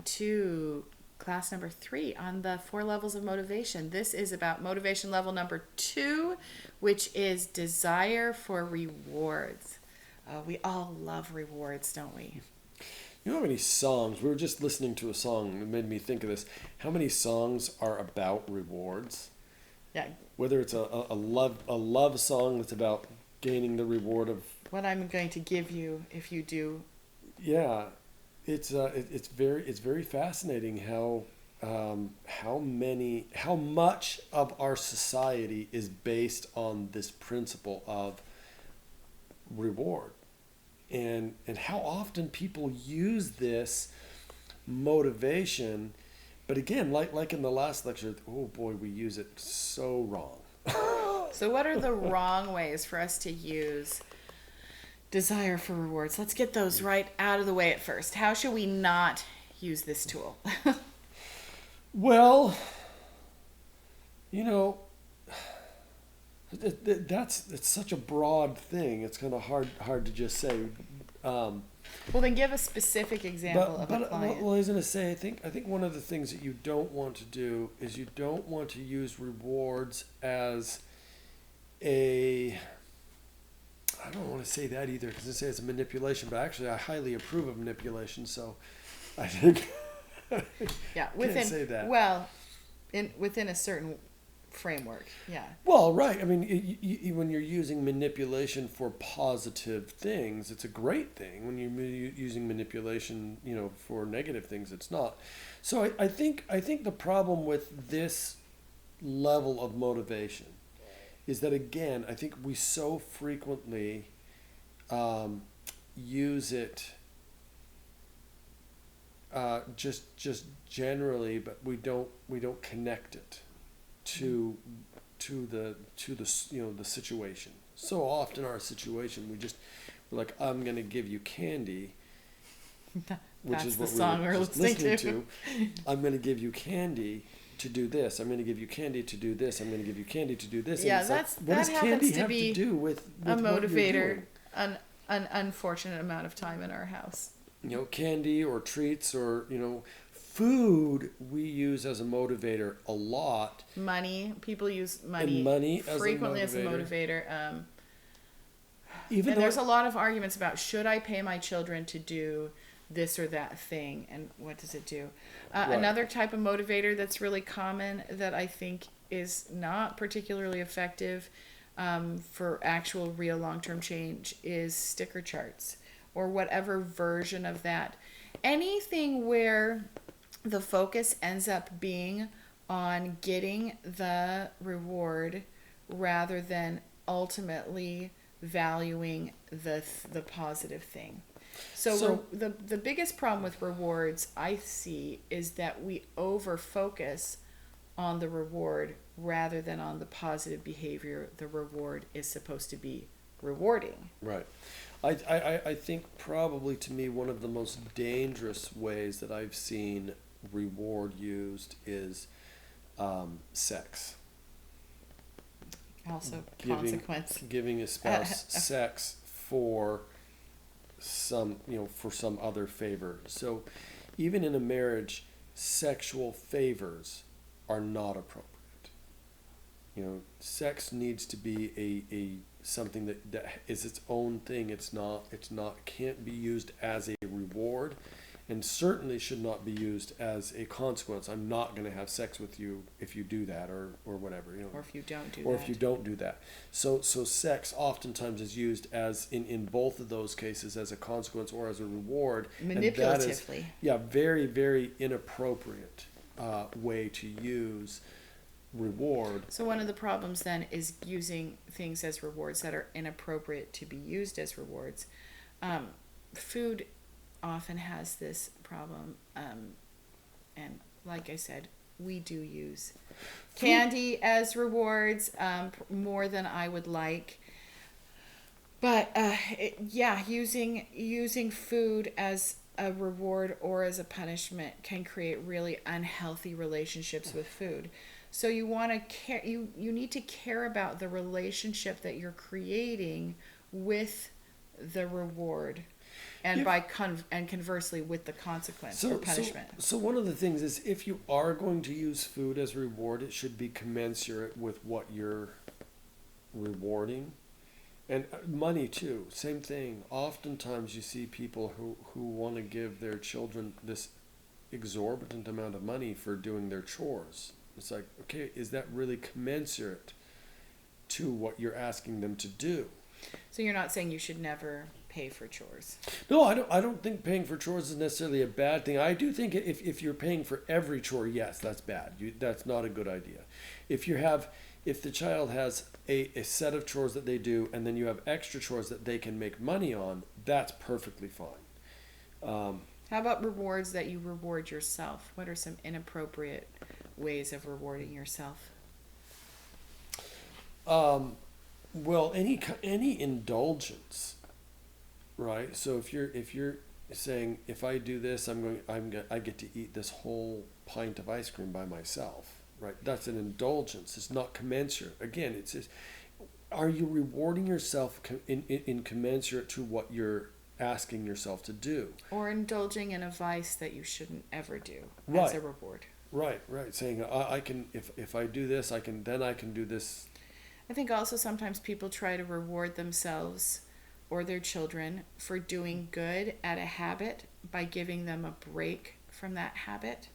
to class number 3 on the 4 levels of motivation. This is about motivation level number 2, which is desire for rewards. We all love rewards, don't we? You know how many songs, we were just listening to a song that made me think of this. How many songs are about rewards? Yeah. Whether it's a love song that's about gaining the reward of what I'm going to give you if you do. Yeah, it's very fascinating how much of our society is based on this principle of reward, and how often people use this motivation, but again, like in the last lecture, oh boy, we use it so wrong. So what are the wrong ways for us to use desire for rewards? Let's get those right out of the way at first. How should we not use this tool? Well, it's such a broad thing. It's kind of hard to just say. Well, then give a specific example of a client. Well, I was going to say, I think one of the things that you don't want to do is you don't want to use rewards as I don't want to say that either, because I say it's a manipulation, but actually I highly approve of manipulation, so I think yeah, can't say that. Well, within a certain framework, yeah. Well, right. I mean, when you're using manipulation for positive things, it's a great thing. When you're using manipulation, for negative things, it's not. So I think the problem with this level of motivation is that, again, I think we so frequently use it just generally, but we don't connect it to the the situation. So often our situation, we're like, I'm going to give you candy, which is what we were just listening to. I'm going to give you candy to do this. I'm going to give you candy to do this. I'm going to give you candy to do this. Yeah, and that what does happens candy have to do with a what you're motivator. doing? An unfortunate amount of time in our house. Candy or treats or food we use as a motivator a lot. Money, people use money frequently as a motivator. And there's a lot of arguments about, should I pay my children to do this or that thing, and what does it do? Right. Another type of motivator that's really common that I think is not particularly effective for actual real long-term change is sticker charts, or whatever version of that. Anything where the focus ends up being on getting the reward rather than ultimately valuing the positive thing. So the biggest problem with rewards I see is that we over focus on the reward rather than on the positive behavior the reward is supposed to be rewarding. Right. I think probably, to me, one of the most dangerous ways that I've seen reward used is sex. Also, consequence. Giving a spouse sex for some other favor. So even in a marriage, sexual favors are not appropriate. Sex needs to be a something that is its own thing. It's not can't be used as a reward, and certainly should not be used as a consequence. I'm not going to have sex with you if you do that, or whatever, or if you don't do or that. if you don't do that. So sex oftentimes is used as in both of those cases as a consequence or as a reward. Manipulatively. Very, very inappropriate way to use reward. So one of the problems then is using things as rewards that are inappropriate to be used as rewards. Food often has this problem, and like I said, we do use candy as rewards more than I would like. But using food as a reward or as a punishment can create really unhealthy relationships with food. So you want to care. You need to care about the relationship that you're creating with the reward. and and conversely with the consequence or So, punishment. so one of the things is if you are going to use food as reward, it should be commensurate with what you're rewarding. And money too, same thing. Oftentimes you see people who want to give their children this exorbitant amount of money for doing their chores. It's like, okay, is that really commensurate to what you're asking them to do? So you're not saying you should never pay for chores. No, I don't think paying for chores is necessarily a bad thing. I do think if you're paying for every chore, yes, that's bad. That's not a good idea. If the child has a set of chores that they do, and then you have extra chores that they can make money on, that's perfectly fine. How about rewards that you reward yourself? What are some inappropriate ways of rewarding yourself? Well, any indulgence, right? So if you're saying, if I do this, I get to eat this whole pint of ice cream by myself, right? That's an indulgence. It's not commensurate. Again, it's just, are you rewarding yourself in commensurate to what you're asking yourself to do? Or indulging in a vice that you shouldn't ever do Right. as a reward. Right. Saying I can, if I do this, I can do this. I think also sometimes people try to reward themselves or their children for doing good at a habit by giving them a break from that habit.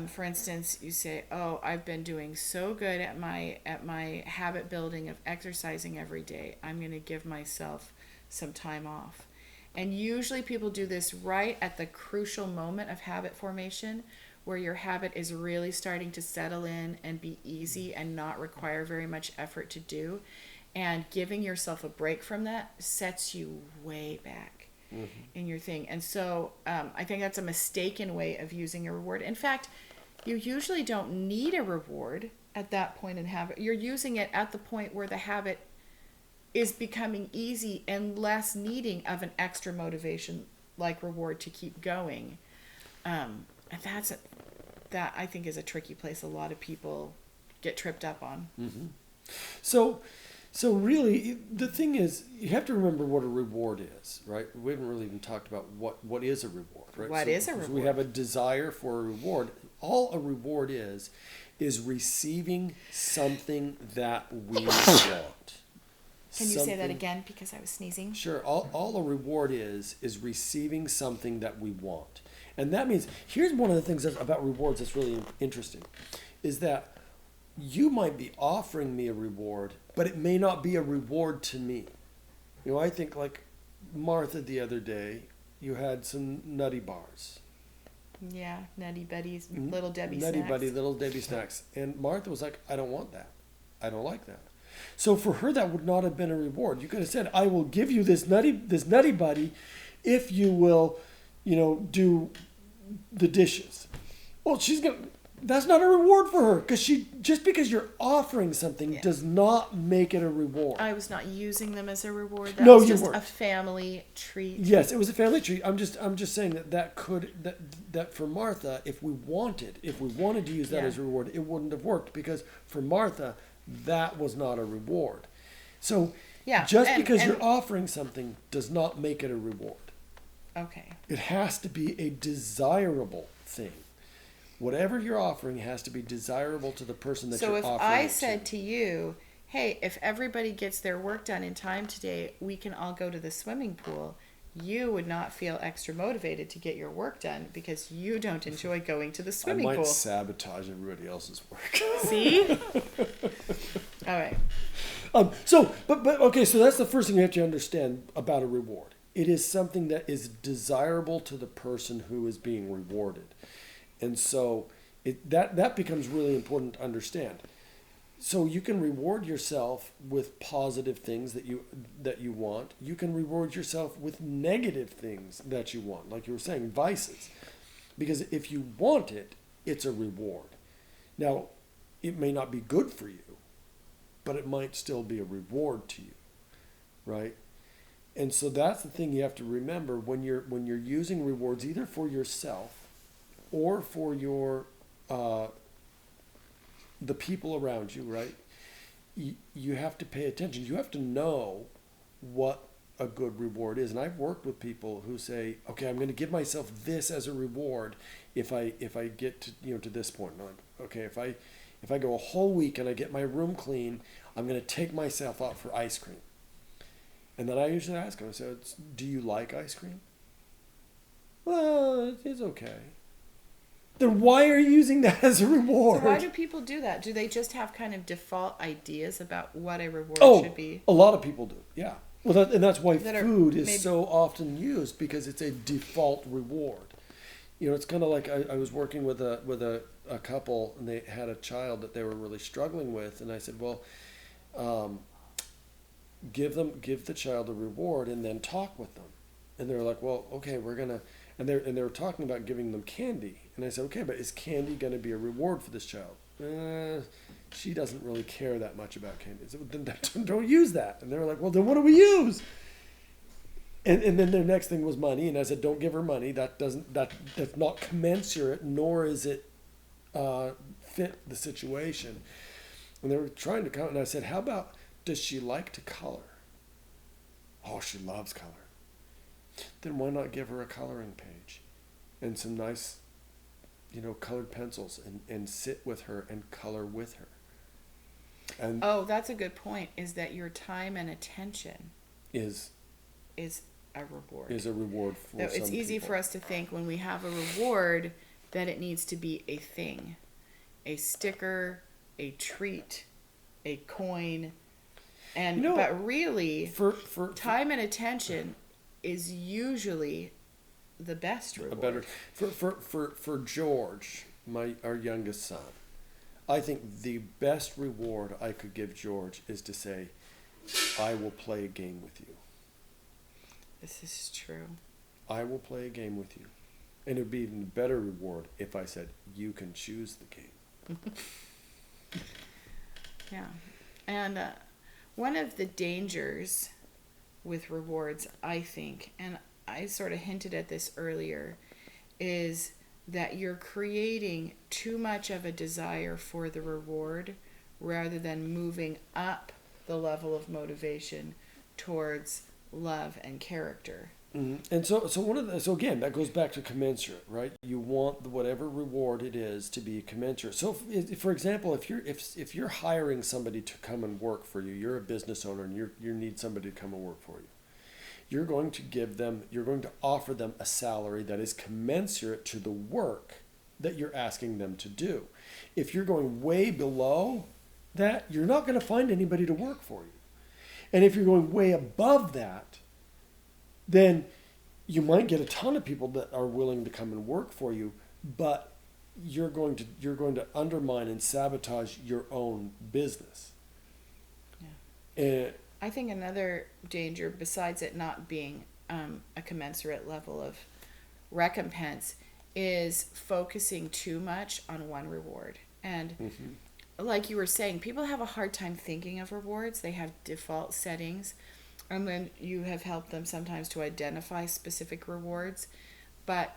For instance, you say, "Oh, I've been doing so good at my habit building of exercising every day. I'm going to give myself some time off." And usually people do this right at the crucial moment of habit formation, where your habit is really starting to settle in and be easy and not require very much effort to do. And giving yourself a break from that sets you way back in your thing. And so I think that's a mistaken way of using a reward. In fact, you usually don't need a reward at that point in habit. You're using it at the point where the habit is becoming easy and less needing of an extra motivation like reward to keep going. And that I think is a tricky place a lot of people get tripped up on. Mm-hmm. So really, the thing is, you have to remember what a reward is, right? We haven't really even talked about what is a reward, right? What is a reward? So we have a desire for a reward. All a reward is receiving something that we want. Can you say that again, because I was sneezing? Sure. All a reward is receiving something that we want. And that means, here's one of the things about rewards that's really interesting, is that you might be offering me a reward, but it may not be a reward to me. You know, I think like Martha the other day, you had some Nutty Bars. Yeah, Nutty Buddies, Little Debbie Nutty snacks. Buddy, Little Debbie snacks. And Martha was like, I don't want that. I don't like that. So for her, that would not have been a reward. You could have said, I will give you this Nutty Buddy if you will, do the dishes. Well, that's not a reward for her, because just because you're offering something does not make it a reward. I was not using them as a reward. No, was you just weren't. a family treat. Yes, it was a family treat. I'm just saying that for Martha, if we wanted to use that as a reward, it wouldn't have worked, because for Martha, that was not a reward. So because you're offering something does not make it a reward. Okay. It has to be a desirable thing. Whatever you're offering has to be desirable to the person that you're offering. So if I said to you, hey, if everybody gets their work done in time today, we can all go to the swimming pool, you would not feel extra motivated to get your work done because you don't enjoy going to the swimming pool. I might sabotage everybody else's work. See? All right. Okay, so that's the first thing you have to understand about a reward. It is something that is desirable to the person who is being rewarded. And so that becomes really important to understand. So you can reward yourself with positive things that you want. You can reward yourself with negative things that you want, like you were saying, vices. Because if you want it, it's a reward. Now, it may not be good for you, but it might still be a reward to you, right? And so that's the thing you have to remember when you're using rewards, either for yourself or for your the people around you, right? You have to pay attention. You have to know what a good reward is. And I've worked with people who say, okay, I'm going to give myself this as a reward if I get to, to this point. And I'm like, okay, if I go a whole week and I get my room clean, I'm going to take myself out for ice cream. And then I usually ask them, I say, do you like ice cream? Well, it's okay. Then why are you using that as a reward? So why do people do that? Do they just have kind of default ideas about what a reward should be? A lot of people do, yeah. Well, and that's why That food is maybe so often used, because it's a default reward. It's kind of like I was working with a couple, and they had a child that they were really struggling with, and I said, well, give the child a reward and then talk with them. And they were like, well, okay, we're gonna, and they were talking about giving them candy. And I said, okay, but is candy gonna be a reward for this child? She doesn't really care that much about candy. I said, well, then don't use that. And they were like, well, then what do we use? And then their next thing was money. And I said, don't give her money. That's not commensurate, nor is it fit the situation. And they were trying to count. And I said, how about, does she like to color? Oh, she loves color. Then why not give her a coloring page and some nice, colored pencils, and sit with her and color with her. And that's a good point, is that your time and attention is a reward. Is a reward for some It's easy people. for us to think when we have a reward that it needs to be a thing, a sticker, a treat, a coin, but really, for time and attention is usually the best reward. For George, our youngest son, I think the best reward I could give George is to say, I will play a game with you. This is true. I will play a game with you. And it would be even a better reward if I said, you can choose the game. Yeah. And one of the dangers with rewards, I think, and I sort of hinted at this earlier, is that you're creating too much of a desire for the reward rather than moving up the level of motivation towards love and character. Mm-hmm. And so again, that goes back to commensurate, right? You want whatever reward it is to be commensurate. So for example, if you're hiring somebody to come and work for you, you're a business owner and you need somebody to come and work for you. You're going to offer them a salary that is commensurate to the work that you're asking them to do. If you're going way below that, you're not going to find anybody to work for you. And if you're going way above that, then you might get a ton of people that are willing to come and work for you, but you're going to undermine and sabotage your own business. Yeah. And I think another danger, besides it not being a commensurate level of recompense, is focusing too much on one reward. And like you were saying, people have a hard time thinking of rewards. They have default settings. And then you have helped them sometimes to identify specific rewards. But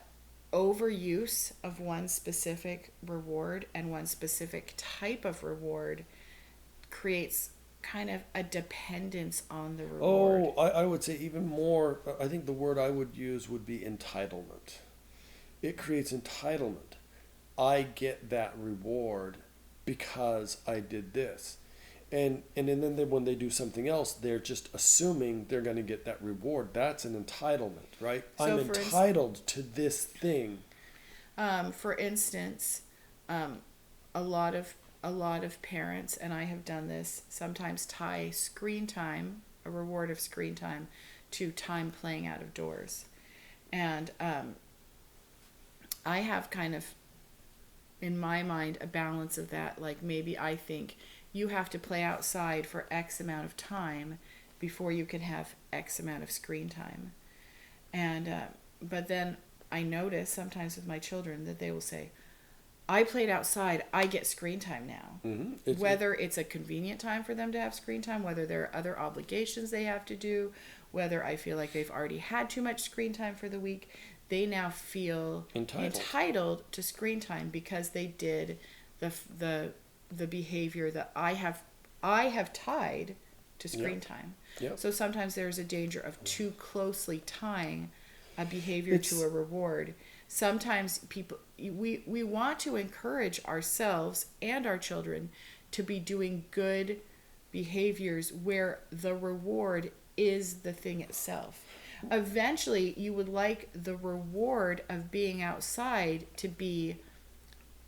overuse of one specific reward and one specific type of reward creates kind of a dependence on the reward. Oh, I would say even more, I think the word I would use would be entitlement. It creates entitlement. I get that reward because I did this. And then when they do something else, they're just assuming they're going to get that reward. That's an entitlement, right? So I'm entitled to this thing. For instance, a lot of parents, and I have done this, sometimes tie screen time, a reward of screen time, to time playing out of doors. And I have kind of, in my mind, a balance of that. Like maybe I think you have to play outside for X amount of time before you can have X amount of screen time. And but then I notice sometimes with my children that they will say, I played outside, I get screen time now. Mm-hmm. Whether it's a convenient time for them to have screen time, whether there are other obligations they have to do, whether I feel like they've already had too much screen time for the week, they now feel entitled to screen time because they did the behavior that I have tied to screen Yep. time. Yep. So sometimes there's a danger of too closely tying a behavior to a reward. Sometimes we want to encourage ourselves and our children to be doing good behaviors where the reward is the thing itself. Eventually, you would like the reward of being outside to be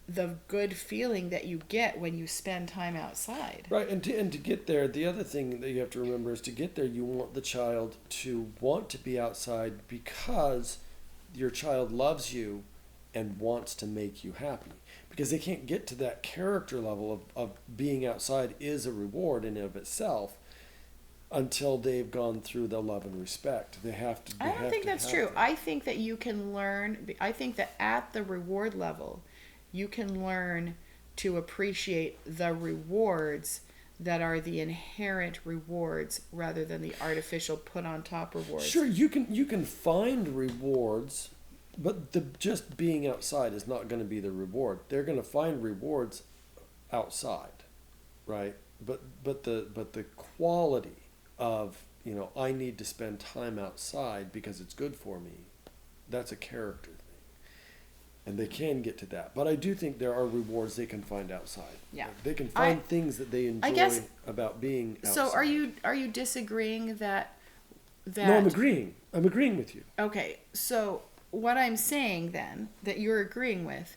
the good feeling that you get when you spend time outside. Right, and to get there, the other thing that you have to remember is to get there, you want the child to want to be outside because your child loves you and wants to make you happy. Because they can't get to that character level of being outside is a reward in and of itself until they've gone through the love and respect. They have to. I don't think that's true. I think that you can learn, I think that at the reward level, you can learn to appreciate the rewards that are the inherent rewards rather than the artificial put on top rewards. Sure, you can find rewards, but just being outside is not going to be the reward. They're going to find rewards outside, right? But the quality of, I need to spend time outside because it's good for me. That's a character thing. And they can get to that. But I do think there are rewards they can find outside. Yeah. Like they can find things that they enjoy about being outside. So are you disagreeing that No, I'm agreeing. I'm agreeing with you. Okay. So what I'm saying then that you're agreeing with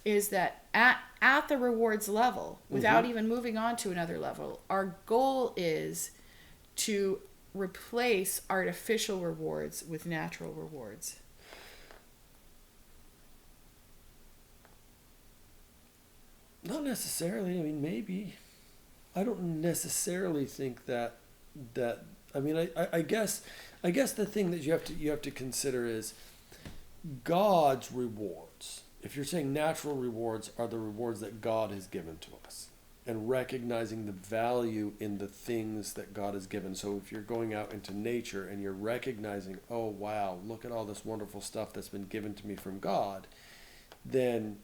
is that at the rewards level, without even moving on to another level, our goal is to replace artificial rewards with natural rewards. Not necessarily. I mean, maybe. I don't necessarily think that. I mean, I guess the thing that you have to consider is God's rewards. If you're saying natural rewards are the rewards that God has given to us, and recognizing the value in the things that God has given. So if you're going out into nature and you're recognizing, oh wow, look at all this wonderful stuff that's been given to me from God, then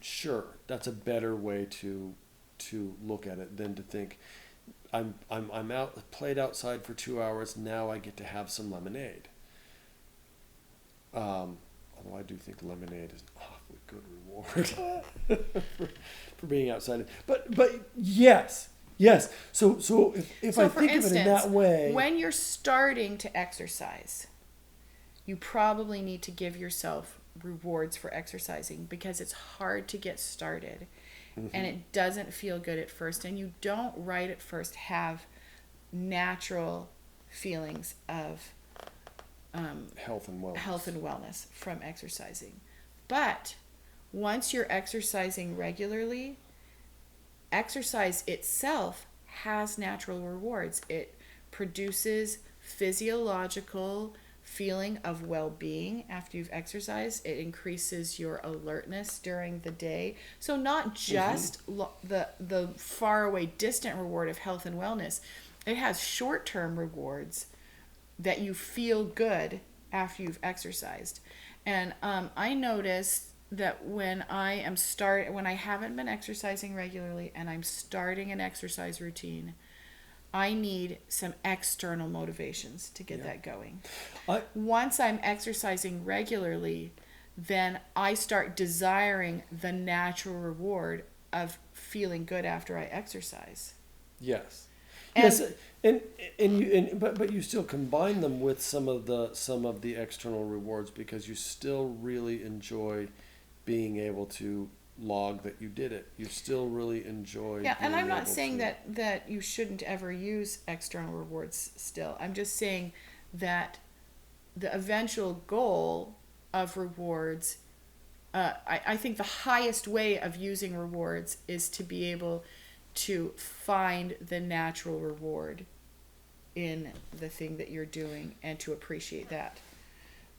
sure, that's a better way to look at it than to think I'm played outside for 2 hours, now I get to have some lemonade. Although I do think lemonade is an awfully good reward for being outside. But yes. So if I think of it in that way, when you're starting to exercise, you probably need to give yourself rewards for exercising because it's hard to get started and it doesn't feel good at first, and you don't right at first have natural feelings of health and wellness from exercising. But once you're exercising regularly, exercise itself has natural rewards. It produces physiological feeling of well-being after you've exercised. It increases your alertness during the day. So not just the far away distant reward of health and wellness. It has short-term rewards that you feel good after you've exercised. And I noticed that when I haven't been exercising regularly and I'm starting an exercise routine, I need some external motivations to get that going. Once I'm exercising regularly, then I start desiring the natural reward of feeling good after I exercise. Yes. And, yes, but you still combine them with some of the external rewards because you still really enjoy being able to log that you did it. You still really enjoy. Yeah, and I'm not saying that you shouldn't ever use external rewards still. I'm just saying that the eventual goal of rewards, I think the highest way of using rewards is to be able to find the natural reward in the thing that you're doing and to appreciate that.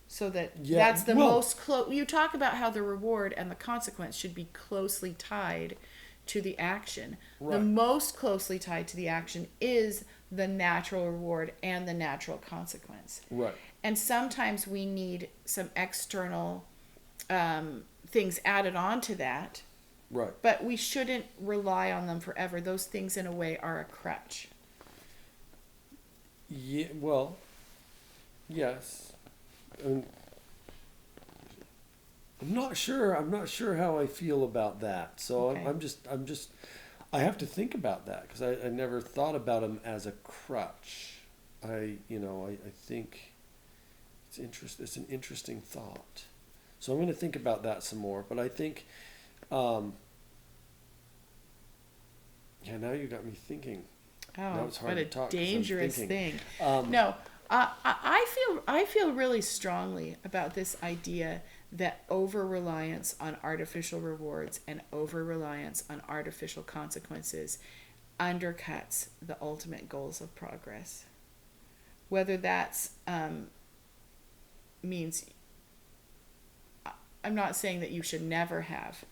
So that's the most close. You talk about how the reward and the consequence should be closely tied to the action. Right. The most closely tied to the action is the natural reward and the natural consequence. Right. And sometimes we need some external things added on to that. Right. But we shouldn't rely on them forever. Those things, in a way, are a crutch. Yeah, well, yes. Um, I'm not sure. I'm not sure how I feel about that. So Okay. I have to think about that because I never thought about them as a crutch. I think it's an interesting thought. So I'm going to think about that some more. But I think, um, yeah, now you got me thinking. Now Oh, it's what hard to a talk because I'm dangerous thinking. thing. Um, No, I feel really strongly about this idea that over reliance on artificial rewards and over reliance on artificial consequences undercuts the ultimate goals of progress. Whether that's means I'm not saying that you should never have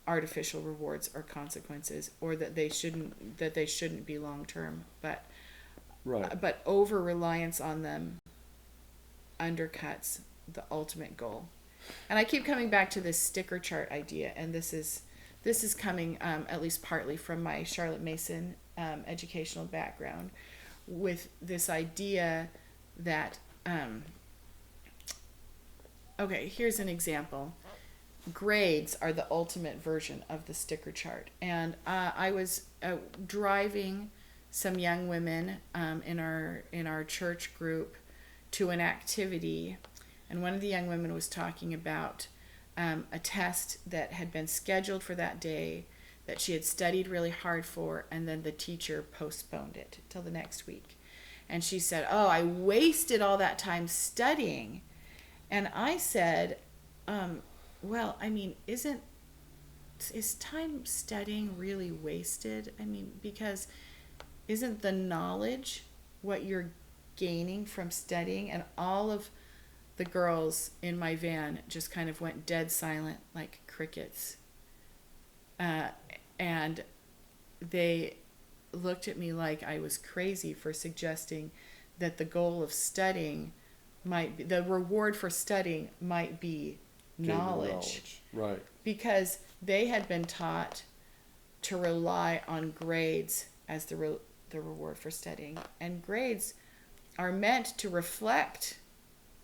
artificial rewards or consequences, or that they shouldn't be long term, right. but over reliance on them undercuts the ultimate goal. And I keep coming back to this sticker chart idea, and this is coming at least partly from my Charlotte Mason educational background, with this idea that okay, here's an example. Grades are the ultimate version of the sticker chart, and I was driving some young women in our church group to an activity, and one of the young women was talking about a test that had been scheduled for that day that she had studied really hard for, and then the teacher postponed it till the next week. And she said, "Oh, I wasted all that time studying." And I said, well, I mean, is time studying really wasted? I mean, because isn't the knowledge what you're gaining from studying? And all of the girls in my van just kind of went dead silent like crickets. Uh, and they looked at me like I was crazy for suggesting that the goal of studying might be, the reward for studying might be knowledge. Right. Because they had been taught to rely on grades as the reward for studying. And grades are meant to reflect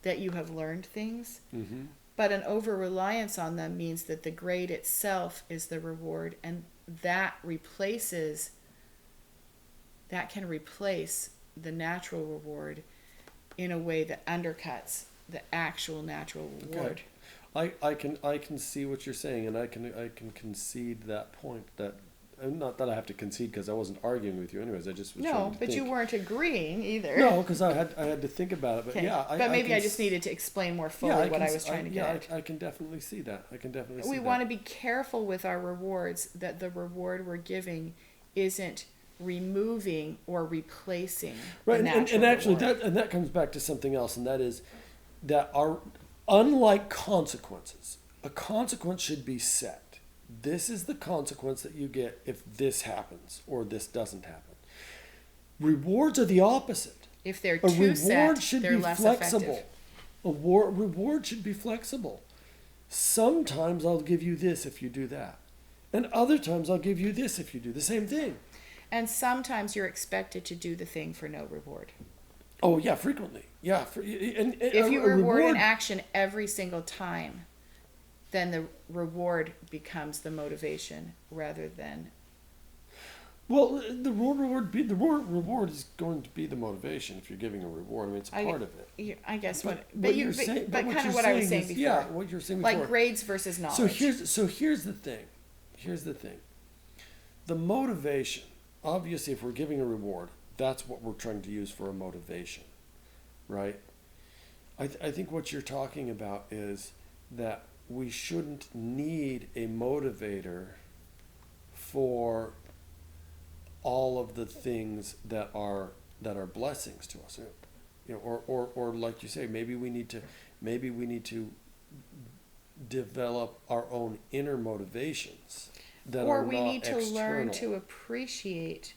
that you have learned things, Mm-hmm. but an over reliance on them means that the grade itself is the reward, and that can replace the natural reward in a way that undercuts the actual natural reward. Okay. I can see what you're saying, and I can concede that point. That not that I have to concede because I wasn't arguing with you, anyways. I just was trying No, to but think. you weren't agreeing either. No, because I had to think about it. But Okay. yeah, but maybe can I just needed to explain more fully yeah, what I was trying to get at. I can definitely see that. I can definitely see We that. want to be careful with our rewards, that the reward we're giving isn't removing or replacing Right, the natural and actually reward. that comes back to something else, and that is that our unlike consequences, a consequence should be set. This is the consequence that you get if this happens or this doesn't happen. Rewards are the opposite. If they're A too reward set, should they're be less flexible. effective. Reward should be flexible. Sometimes I'll give you this if you do that, and other times I'll give you this if you do the same thing. And sometimes you're expected to do the thing for no reward. Oh yeah, frequently. Yeah, and If you a reward an action every single time, then the reward becomes the motivation rather than. Well, the reward is going to be the motivation if you're giving a reward. I mean, it's part of it. I guess But what, what but you're saying- but what kind of you're what I was saying saying is- before. yeah, what you're saying before. Like grades versus knowledge. So here's the thing. Here's the thing. The motivation. Obviously, if we're giving a reward, that's what we're trying to use for a motivation, right? I think what you're talking about is that we shouldn't need a motivator for all of the things that are blessings to us, you know, or like you say, maybe we need to develop our own inner motivations that or are we not need to learn external. to appreciate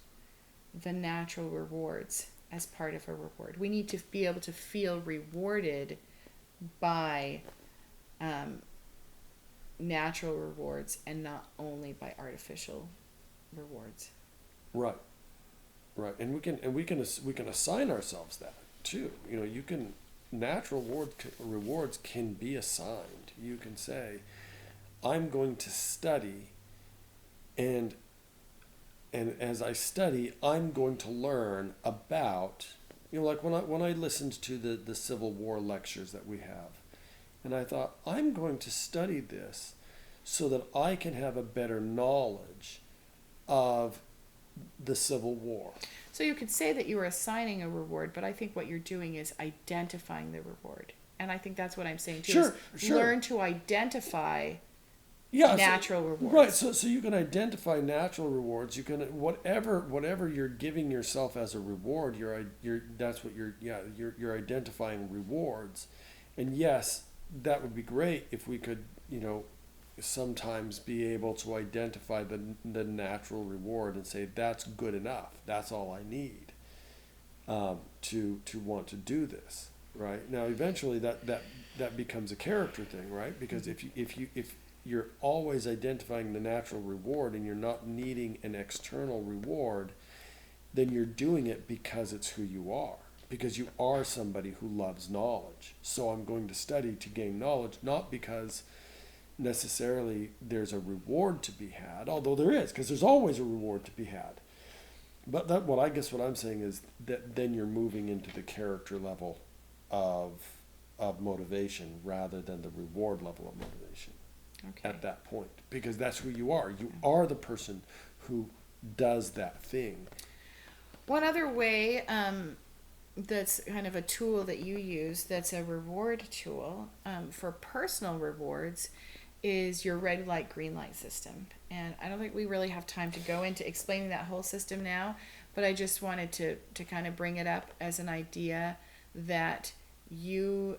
the natural rewards as part of a reward. We need to be able to feel rewarded by natural rewards and not only by artificial rewards. Right. Right, and we can assign ourselves that too. You know, you can natural rewards can be assigned. You can say, I'm going to study, and as I study, I'm going to learn about, you know, like when I listened to the Civil War lectures that we have, and I thought, I'm going to study this so that I can have a better knowledge of the Civil War. So you could say that you are assigning a reward, but I think what you're doing is identifying the reward. And I think that's what I'm saying too. Sure, is sure. Learn to identify Yeah, natural so, rewards. right. So you can identify natural rewards. You can whatever you're giving yourself as a reward. You're that's what you're identifying rewards, and yes, that would be great if we could, you know, sometimes be able to identify the natural reward and say that's good enough. That's all I need, to want to do this. Right now, eventually that becomes a character thing, right? Because if you're always identifying the natural reward and you're not needing an external reward, then you're doing it because it's who you are. Because you are somebody who loves knowledge. So I'm going to study to gain knowledge, not because necessarily there's a reward to be had, although there is, because there's always a reward to be had. But what I'm saying is that then you're moving into the character level of motivation rather than the reward level of motivation. Okay. At that point, because that's who you are. You are the person who does that thing. One other way that's kind of a tool that you use that's a reward tool for personal rewards is your red light, green light system. And I don't think we really have time to go into explaining that whole system now, but I just wanted to kind of bring it up as an idea that you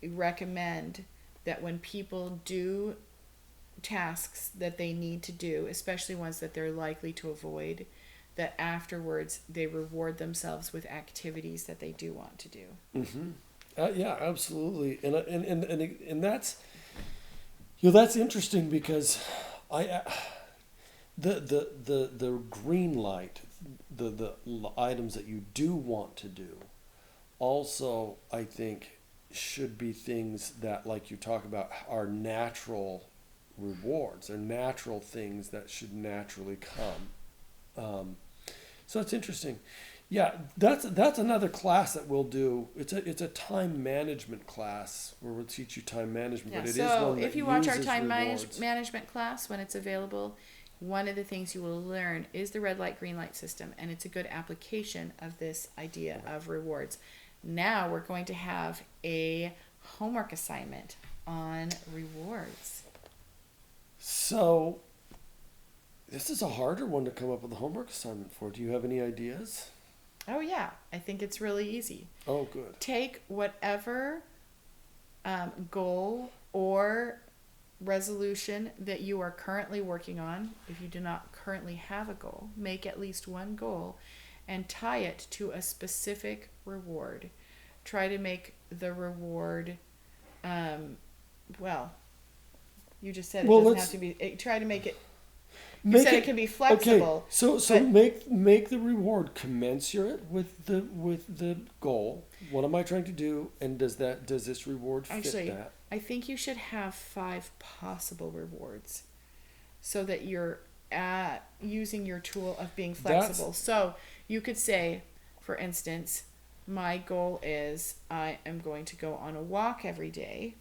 recommend that when people do tasks that they need to do, especially ones that they're likely to avoid, that afterwards they reward themselves with activities that they do want to do. Mm-hmm. Yeah, absolutely, and that's, you know, that's interesting because I the green light, the items that you do want to do, also I think should be things that, like you talk about, are natural rewards. They're natural things that should naturally come. So it's interesting. Yeah, that's another class that we'll do. It's a time management class where we'll teach you time management. Yeah, But it is so one that if you watch our uses time rewards. management class when it's available, one of the things you will learn is the red light, green light system, and it's a good application of this idea of rewards. Now we're going to have a homework assignment on rewards. So this is a harder one to come up with a homework assignment for. Do you have any ideas? Oh yeah, I think it's really easy. Oh, good. Take whatever goal or resolution that you are currently working on. If you do not currently have a goal, make at least one goal and tie it to a specific reward. Try to make the reward, well, you just said it Well, doesn't let's- have to be, try to make it, you Make said it can be flexible. Okay, so but- make the reward commensurate with the goal. What am I trying to do? And does this reward fit Actually, that? I think you should have 5 possible rewards so that you're using your tool of being flexible. So you could say, for instance, my goal is I am going to go on a walk every day.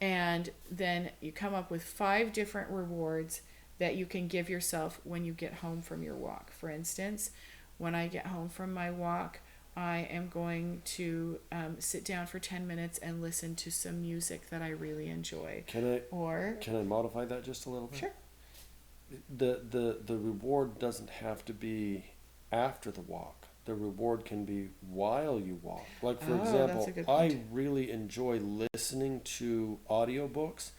And then you come up with 5 different rewards that you can give yourself when you get home from your walk. For instance, when I get home from my walk, I am going to sit down for 10 minutes and listen to some music that I really enjoy. Can I modify that just a little bit? Sure. The reward doesn't have to be after the walk. The reward can be while you walk. Like, for That's example, a good point. I really enjoy listening to audiobooks,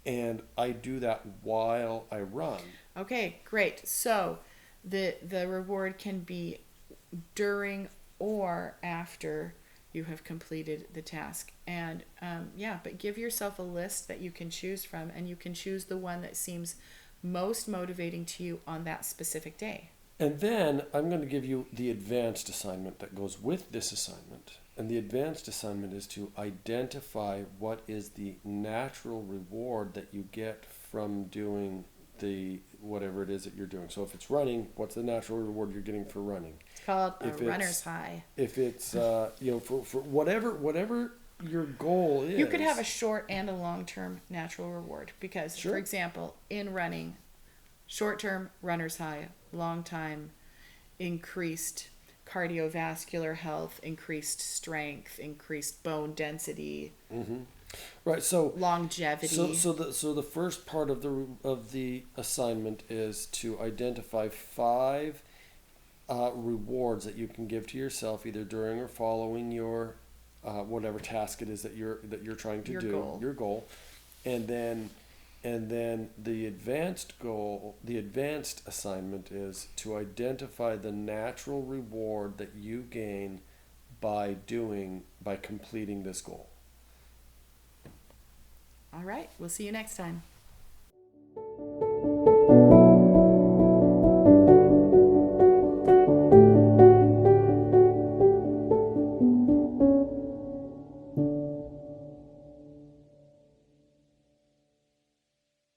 and I do that while I run. Okay, great. So the reward can be during or after you have completed the task. And but give yourself a list that you can choose from, and you can choose the one that seems most motivating to you on that specific day. And then I'm going to give you the advanced assignment that goes with this assignment. And the advanced assignment is to identify what is the natural reward that you get from doing the whatever it is that you're doing. So if it's running, what's the natural reward you're getting for running? It's called a If runner's high. If it's for whatever your goal is. You could have a short and a long-term natural reward because, Sure. for example, in running, short-term runner's high, long time increased cardiovascular health, increased strength, increased bone density, Right. So longevity. So the first part of the assignment is to identify 5 rewards that you can give to yourself either during or following your whatever task it is that you're trying to do, your goal, and then the advanced assignment is to identify the natural reward that you gain by completing this goal. All right, we'll see you next time.